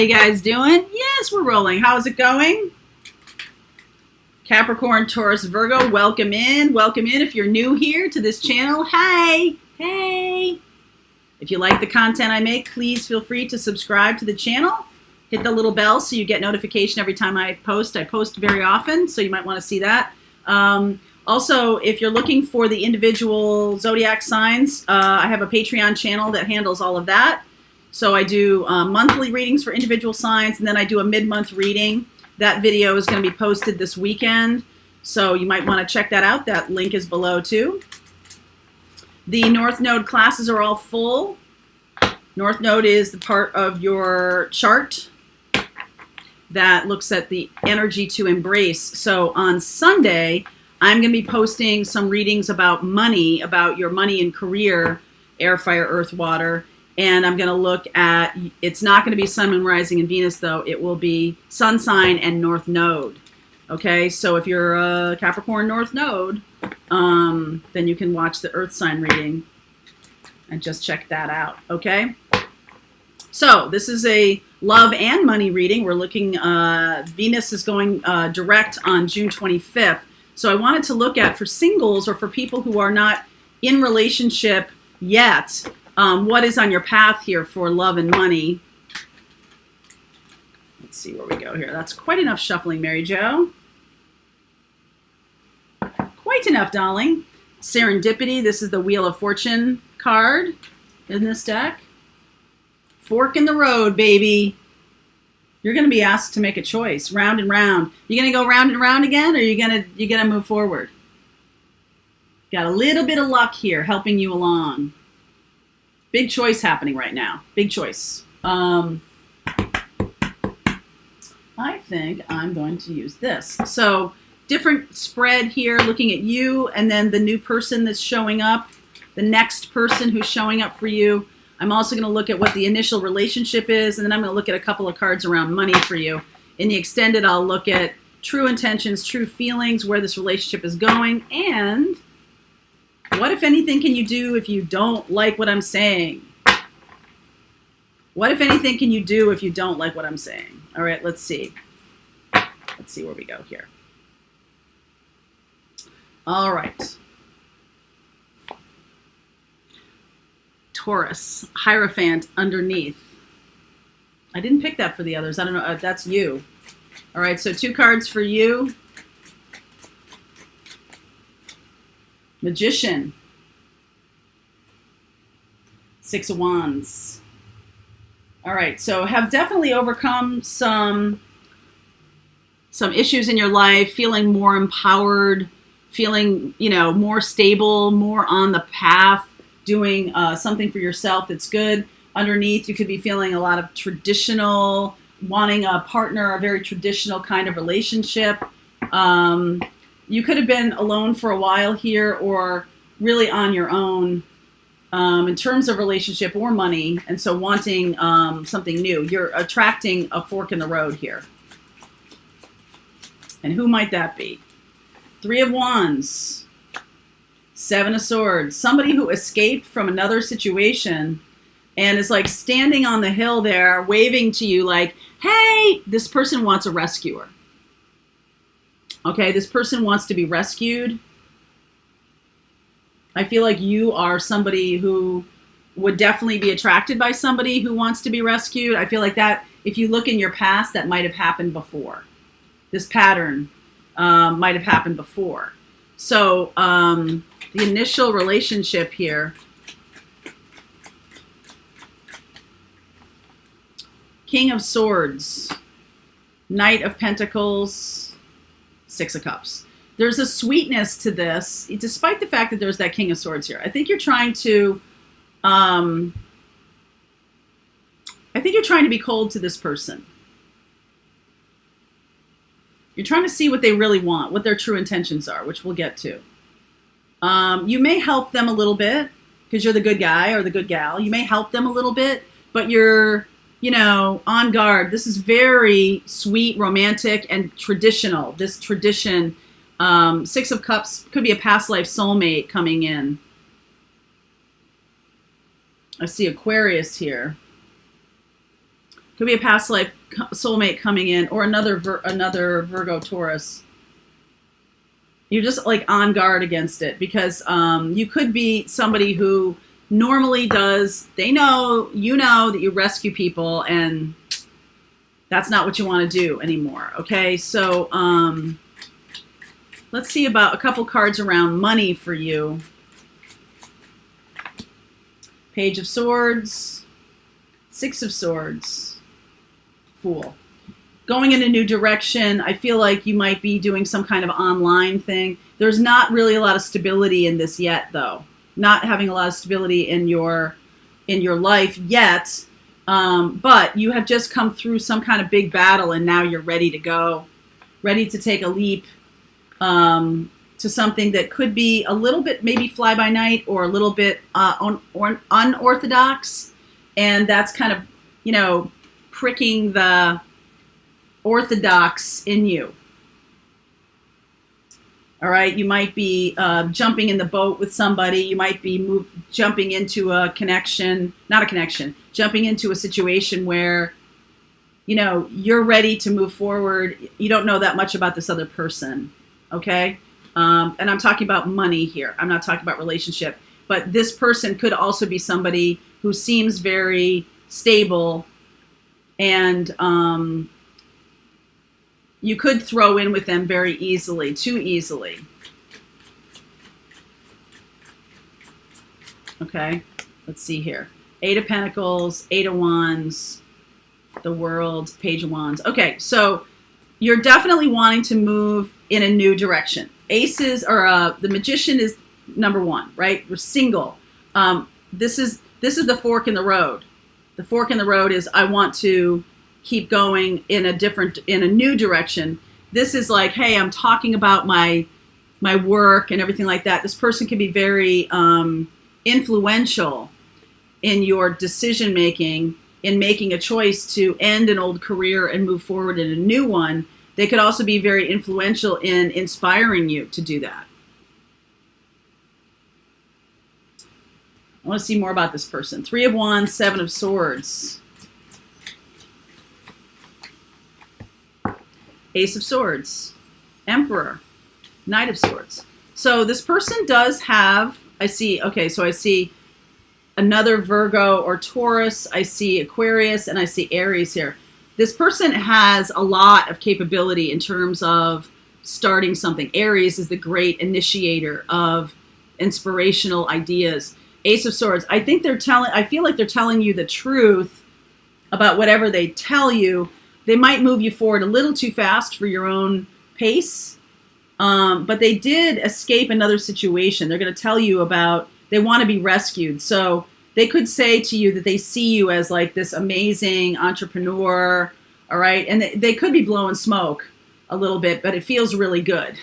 How you guys doing? Yes, we're rolling. How's it going? Capricorn, Taurus, Virgo, welcome in. Welcome in if you're new here to this channel. Hi. Hey. If you like the content I make, please feel free to subscribe to the channel. Hit the little bell so you get notification every time I post. I post very often, so you might want to see that. Also, if you're looking for the individual zodiac signs, I have a Patreon channel that handles all of that. So I do monthly readings for individual signs, and then I do a mid-month reading. That video is going to be posted this weekend, so you might want to check that out. That link is below too. The North Node classes are all full. North Node is the part of your chart that looks at the energy to embrace. So on Sunday, I'm going to be posting some readings about money, about your money and career, air, fire, earth, water. And I'm going to look at, it's not going to be Sun, Moon, Rising, and Venus, though. It will be Sun sign and North Node. Okay, so if you're a Capricorn North Node, then you can watch the Earth sign reading and just check that out. Okay, so this is a love and money reading. We're looking, Venus is going direct on June 25th. So I wanted to look at, for singles or for people who are not in relationship yet, what is on your path here for love and money. Let's see where we go here. That's quite enough shuffling, Mary Jo. Quite enough, darling. Serendipity. This is the Wheel of Fortune card in this deck. Fork in the road, baby. You're going to be asked to make a choice, round and round. You going to go round and round again, or you going to move forward? Got a little bit of luck here helping you along. Big choice happening right now. Big choice. I think I'm going to use this. So different spread here, looking at you and then the new person that's showing up, the next person who's showing up for you. I'm also going to look at what the initial relationship is, and then I'm going to look at a couple of cards around money for you. In the extended, I'll look at true intentions, true feelings, where this relationship is going, and what, if anything, can you do if you don't like what I'm saying? What, if anything, can you do if you don't like what I'm saying? All right, let's see. Let's see where we go here. All right. Taurus, Hierophant underneath. I didn't pick that for the others. I don't know. That's you. All right, so 2 cards for you. Magician. 6 of Wands. All right, so have definitely overcome some issues in your life, feeling more empowered, feeling, more stable, more on the path, doing something for yourself that's good. Underneath, you could be feeling a lot of traditional, wanting a partner, a very traditional kind of relationship. You could have been alone for a while here, or really on your own in terms of relationship or money, and so wanting something new. You're attracting a fork in the road here. And who might that be? 3 of Wands, 7 of Swords. Somebody who escaped from another situation and is like standing on the hill there, waving to you like, hey, this person wants a rescuer. Okay, this person wants to be rescued. I feel like you are somebody who would definitely be attracted by somebody who wants to be rescued. I feel like that, if you look in your past, that might have happened before. This pattern might have happened before. So the initial relationship here, King of Swords, Knight of Pentacles, 6 of Cups. There's a sweetness to this, despite the fact that there's that King of Swords here. I think you're trying to, be cold to this person. You're trying to see what they really want, what their true intentions are, which we'll get to. You may help them a little bit because you're the good guy or the good gal. You may help them a little bit, but you're, on guard. This is very sweet, romantic, and traditional. This tradition, 6 of Cups, could be a past life soulmate coming in. I see Aquarius here. Could be a past life soulmate coming in, or another Virgo Taurus. You're just like on guard against it because you could be somebody who normally does, you know that you rescue people, and that's not what you want to do anymore. Okay, so let's see about a couple cards around money for you. Page of Swords, Six of Swords, Fool. Going in a new direction. I feel like you might be doing some kind of online thing. There's not really a lot of stability in this yet, though. Not having a lot of stability in your life yet. But you have just come through some kind of big battle, and now you're ready to go, ready to take a leap to something that could be a little bit maybe fly by night or a little bit unorthodox, and that's kind of, you know, pricking the orthodox in you. All right, you might be jumping in the boat with somebody. You might be jumping into a connection, not a connection, jumping into a situation where, you know, you're ready to move forward. You don't know that much about this other person, okay? And I'm talking about money here. I'm not talking about relationship. But this person could also be somebody who seems very stable, and you could throw in with them very easily, too easily. Okay, let's see here. Eight of Pentacles, Eight of Wands, the World, Page of Wands. Okay, so you're definitely wanting to move in a new direction. Aces, or the Magician is number one, right? We're single. This is the fork in the road. The fork in the road is I want to keep going in a new direction. This is like, hey, I'm talking about my work and everything like that. This person can be very influential in your decision making, in making a choice to end an old career and move forward in a new one. They could also be very influential in inspiring you to do that. I want to see more about this person. Three of Wands, Seven of Swords. Ace of Swords, Emperor, Knight of Swords. So this person does have, I see another Virgo or Taurus. I see Aquarius, and I see Aries here. This person has a lot of capability in terms of starting something. Aries is the great initiator of inspirational ideas. Ace of Swords. I feel like they're telling you the truth about whatever they tell you. They might move you forward a little too fast for your own pace, but they did escape another situation. They're going to tell you about, they want to be rescued. So they could say to you that they see you as like this amazing entrepreneur, all right? And they could be blowing smoke a little bit, but it feels really good.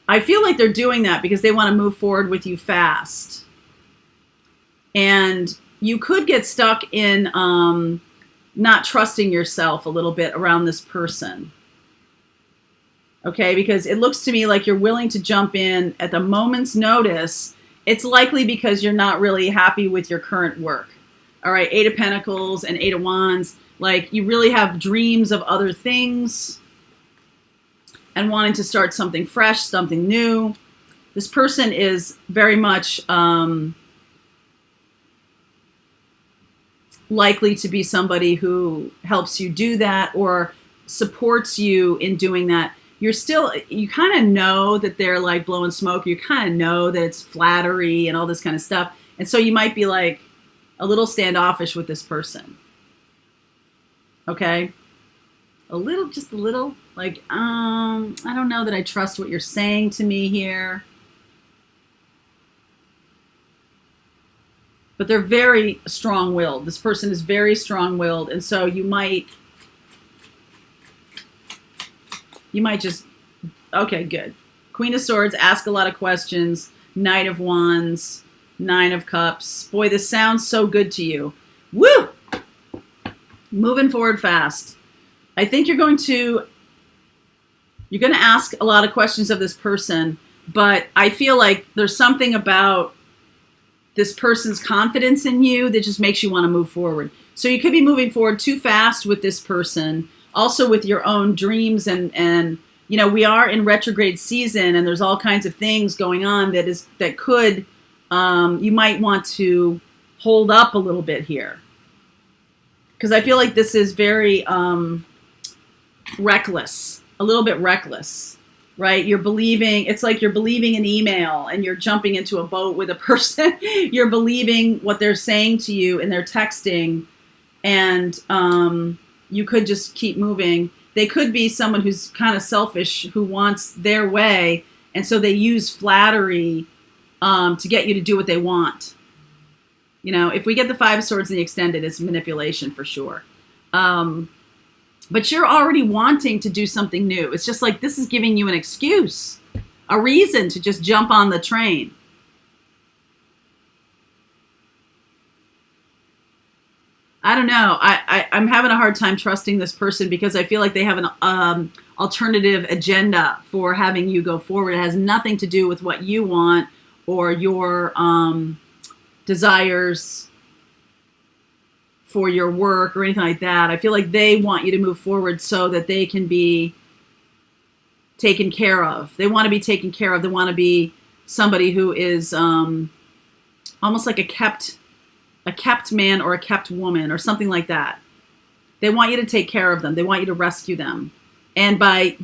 I feel like they're doing that because they want to move forward with you fast. And you could get stuck in not trusting yourself a little bit around this person. Okay, because it looks to me like you're willing to jump in at the moment's notice. It's likely because you're not really happy with your current work. All right, Eight of Pentacles and Eight of Wands. Like, you really have dreams of other things and wanting to start something fresh, something new. This person is very much likely to be somebody who helps you do that or supports you in doing that. You kind of know that they're like blowing smoke. You kind of know that it's flattery and all this kind of stuff. And so you might be like a little standoffish with this person. Okay? Just a little, like, I don't know that I trust what you're saying to me here. But they're very strong-willed. This person is very strong-willed, and so you might just, okay, good. Queen of Swords, ask a lot of questions. Knight of Wands, Nine of Cups. Boy, this sounds so good to you. Woo! Moving forward fast. I think you're going to ask a lot of questions of this person, but I feel like there's something about this person's confidence in you that just makes you want to move forward. So you could be moving forward too fast with this person, also with your own dreams, and you know, we are in retrograde season, and there's all kinds of things going on that could you might want to hold up a little bit here, because I feel like this is very reckless, a little bit reckless, right? You're believing, it's like you're believing an email and you're jumping into a boat with a person. You're believing what they're saying to you and they're texting, and you could just keep moving. They could be someone who's kind of selfish, who wants their way, and so they use flattery to get you to do what they want. You know, if we get the 5 of Swords in the extended, it's manipulation for sure. But you're already wanting to do something new. It's just like this is giving you an excuse, a reason to just jump on the train. I don't know. I'm having a hard time trusting this person because I feel like they have an alternative agenda for having you go forward. It has nothing to do with what you want or your desires for your work or anything like that. I feel like they want you to move forward so that they can be taken care of. They want to be taken care of. They want to be somebody who is almost like a kept man or a kept woman or something like that. They want you to take care of them. They want you to rescue them. And by,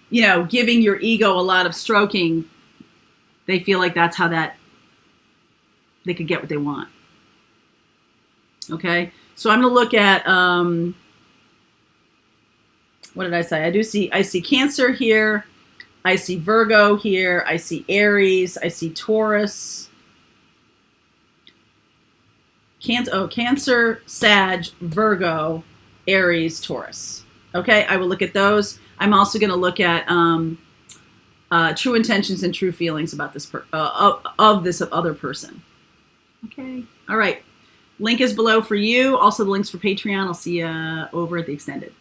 you know, giving your ego a lot of stroking, they feel like that's how they could get what they want. Okay? So I'm going to look at, what did I say? I see Cancer here. I see Virgo here. I see Aries. I see Taurus. Cancer, Sag, Virgo, Aries, Taurus. Okay, I will look at those. I'm also going to look at true intentions and true feelings about this of this other person. Okay, all right. Link is below for you. Also, the links for Patreon. I'll see you over at the extended.